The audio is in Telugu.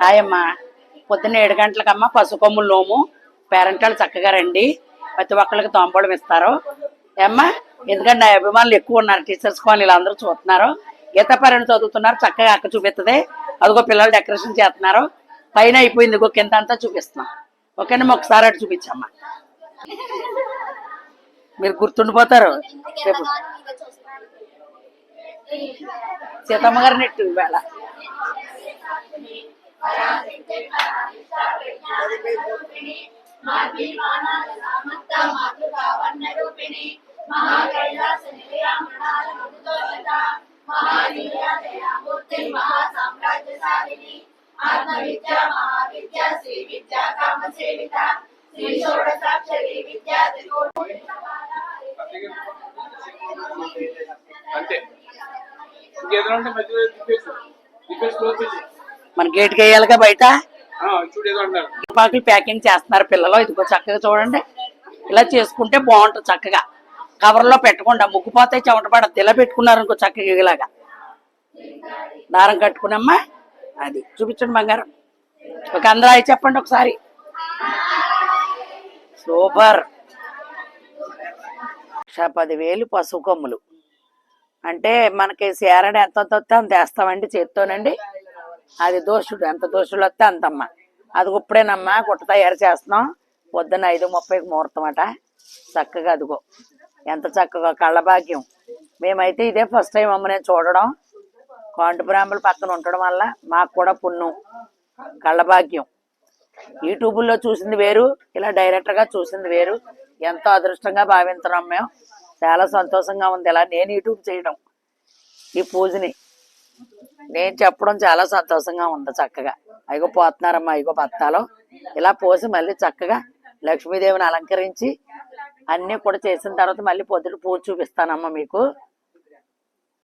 హాయమ్మా. పొద్దున్న 7 గంటలకమ్మా పసుకొమ్ములు నోము. పేరెంటాలు చక్కగా రండి, ప్రతి ఒక్కరికి తాంబూలం ఇస్తారు ఏమ్మా. ఎందుకంటే నా అభిమానులు ఎక్కువ ఉన్నారు, టీచర్స్ కాలనీలు అందరూ చూస్తున్నారు. గీతాపారాయణ చదువుతున్నారు, చక్కగా అక్క చూపిస్తుంది. అదిగో పిల్లలు డెకరేషన్ చేస్తున్నారు. పైన అయిపోయింది, ఇంకో కింద అంతా చూపిస్తున్నాం. ఓకేనమ్మా, ఒకసారి అటు చూపించమ్మా, మీరు గుర్తుండిపోతారు. రేపు సీతమ్మ గారి నెట్టు ఇవాళ. మన గేట్కి వేయాలిగా బయట. పాకులు ప్యాకింగ్ చేస్తున్నారు పిల్లలు. ఇదిగో చక్కగా చూడండి, ఇలా చేసుకుంటే బాగుంటుంది. చక్కగా కవర్లో పెట్టకుండా ముగ్గుపోతే చెమట పడద్దు. ఇలా పెట్టుకున్నారు ఇంకో చక్కగా ఇలాగా దారం కట్టుకునమ్మా. అది చూపించండి బంగారం. ఒక అందరూ అవి చెప్పండి ఒకసారి. సూపర్. 10,000 పసుపు కొమ్ములు అంటే మనకి సేరడ ఎంత వస్తే అంత వేస్తామండి చేత్తోనండి. అది దోషుడు, ఎంత దోషుడు వస్తే అంతమ్మా. అది ఇప్పుడేనమ్మా గుట్ట తయారు చేస్తున్నాం. పొద్దున్న 5:30కి ముహూర్తం అట. చక్కగా అదిగో ఎంత చక్కగా కళ్ళభాగ్యం. మేమైతే ఇదే ఫస్ట్ టైం అమ్మ నేను చూడడం. కాంటు బ్రాహ్మణుల పక్కన ఉండడం వల్ల మాకు కూడా పుణ్యం, కళ్ళభాగ్యం. యూట్యూబ్లో చూసింది వేరు, ఇలా డైరెక్ట్గా చూసింది వేరు. ఎంతో అదృష్టంగా భావిస్తున్నాం మేము. చాలా సంతోషంగా ఉంది ఇలా నేను యూట్యూబ్ చేయడం, ఈ పూజని నేను చెప్పడం చాలా సంతోషంగా ఉంది. చక్కగా అయ్యో పోతున్నారమ్మా, అయ్యో బత్తాలో ఇలా పోసి మళ్ళీ చక్కగా లక్ష్మీదేవిని అలంకరించి అన్నీ కూడా చేసిన తర్వాత మళ్ళీ పొద్దుట పూజ చూపిస్తానమ్మా మీకు.